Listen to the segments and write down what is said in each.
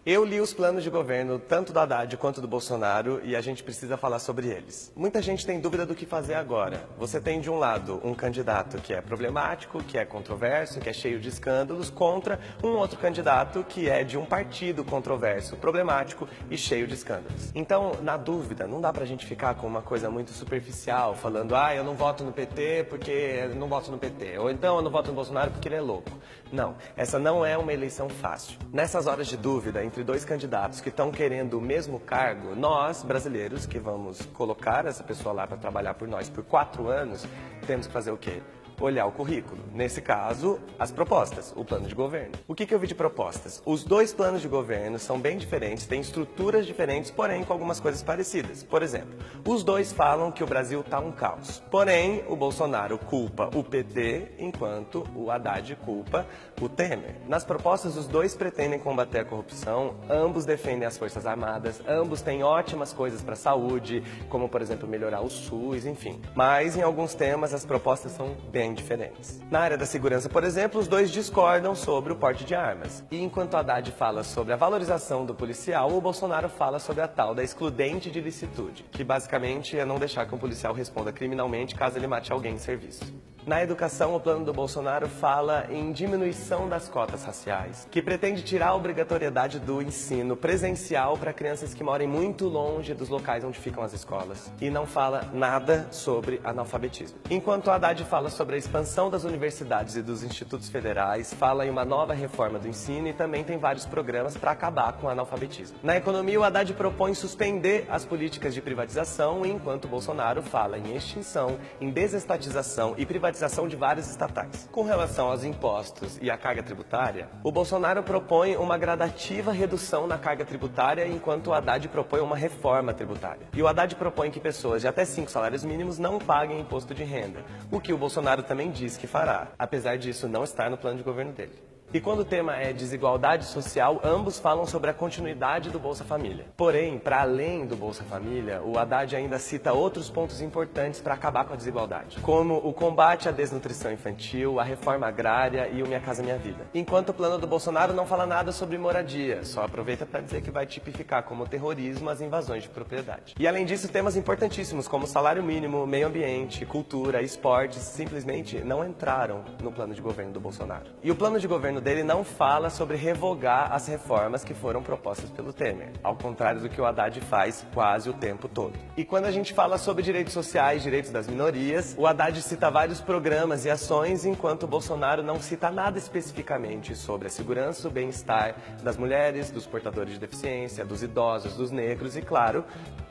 Eu li os planos de governo, tanto do Haddad quanto do Bolsonaro, e a gente precisa falar sobre eles. Muita gente tem dúvida do que fazer agora. Você tem, de um lado, um candidato que é problemático, que é controverso, que é cheio de escândalos, contra um outro candidato que é de um partido controverso, problemático e cheio de escândalos. Então, na dúvida, não dá pra gente ficar com uma coisa muito superficial, falando, eu não voto no PT porque eu não voto no PT, ou então eu não voto no Bolsonaro porque ele é louco. Não, essa não é uma eleição fácil. Nessas horas de dúvida, entre dois candidatos que estão querendo o mesmo cargo, nós, brasileiros, que vamos colocar essa pessoa lá para trabalhar por nós por 4 anos, temos que fazer o quê? Olhar o currículo. Nesse caso, as propostas, o plano de governo. O que eu vi de propostas? Os dois planos de governo são bem diferentes, têm estruturas diferentes, porém com algumas coisas parecidas. Por exemplo, os dois falam que o Brasil está um caos. Porém, o Bolsonaro culpa o PT, enquanto o Haddad culpa o Temer. Nas propostas, os dois pretendem combater a corrupção, ambos defendem as Forças Armadas, ambos têm ótimas coisas para a saúde, como, por exemplo, melhorar o SUS, enfim. Mas, em alguns temas, as propostas são bem diferentes. Na área da segurança, por exemplo, os dois discordam sobre o porte de armas. E enquanto Haddad fala sobre a valorização do policial, o Bolsonaro fala sobre a tal da excludente de licitude, que basicamente é não deixar que um policial responda criminalmente caso ele mate alguém em serviço. Na educação, o plano do Bolsonaro fala em diminuição das cotas raciais, que pretende tirar a obrigatoriedade do ensino presencial para crianças que moram muito longe dos locais onde ficam as escolas. E não fala nada sobre analfabetismo. Enquanto Haddad fala sobre a expansão das universidades e dos institutos federais, fala em uma nova reforma do ensino e também tem vários programas para acabar com o analfabetismo. Na economia, o Haddad propõe suspender as políticas de privatização, enquanto Bolsonaro fala em extinção, em desestatização e privatização de várias estatais. Com relação aos impostos e à carga tributária, o Bolsonaro propõe uma gradativa redução na carga tributária, enquanto o Haddad propõe uma reforma tributária. E o Haddad propõe que pessoas de até 5 salários mínimos não paguem imposto de renda, o que o Bolsonaro também diz que fará, apesar disso não estar no plano de governo dele. E quando o tema é desigualdade social, ambos falam sobre a continuidade do Bolsa Família. Porém, para além do Bolsa Família, o Haddad ainda cita outros pontos importantes para acabar com a desigualdade, como o combate à desnutrição infantil, a reforma agrária e o Minha Casa Minha Vida. Enquanto o plano do Bolsonaro não fala nada sobre moradia, só aproveita para dizer que vai tipificar como terrorismo as invasões de propriedade. E além disso, temas importantíssimos como salário mínimo, meio ambiente, cultura, esportes, simplesmente não entraram no plano de governo do Bolsonaro. E o plano de governo dele não fala sobre revogar as reformas que foram propostas pelo Temer, ao contrário do que o Haddad faz quase o tempo todo. E quando a gente fala sobre direitos sociais, direitos das minorias, o Haddad cita vários programas e ações, enquanto o Bolsonaro não cita nada especificamente sobre a segurança, o bem-estar das mulheres, dos portadores de deficiência, dos idosos, dos negros e, claro,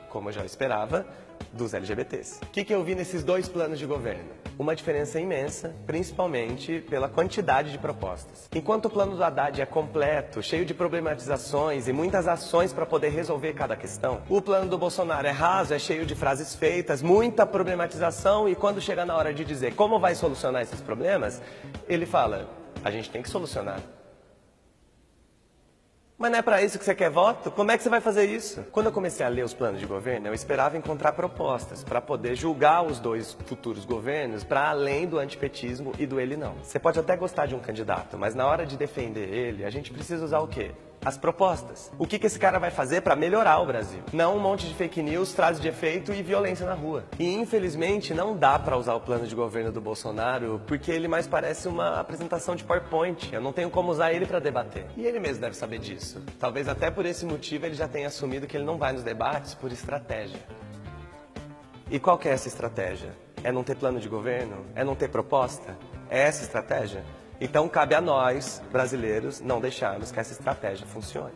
como eu já esperava, dos LGBTs. O que eu vi nesses dois planos de governo? Uma diferença imensa, principalmente pela quantidade de propostas. Enquanto o plano do Haddad é completo, cheio de problematizações e muitas ações para poder resolver cada questão, o plano do Bolsonaro é raso, é cheio de frases feitas, muita problematização e quando chega na hora de dizer como vai solucionar esses problemas, ele fala, a gente tem que solucionar. Mas não é para isso que você quer voto? Como é que você vai fazer isso? Quando eu comecei a ler os planos de governo, eu esperava encontrar propostas para poder julgar os dois futuros governos para além do antipetismo e do ele não. Você pode até gostar de um candidato, mas na hora de defender ele, a gente precisa usar o quê? As propostas. O que esse cara vai fazer para melhorar o Brasil? Não um monte de fake news, frase de efeito e violência na rua. E infelizmente não dá para usar o plano de governo do Bolsonaro porque ele mais parece uma apresentação de PowerPoint. Eu não tenho como usar ele para debater. E ele mesmo deve saber disso. Talvez até por esse motivo ele já tenha assumido que ele não vai nos debates por estratégia. E qual que é essa estratégia? É não ter plano de governo? É não ter proposta? É essa estratégia? Então cabe a nós, brasileiros, não deixarmos que essa estratégia funcione.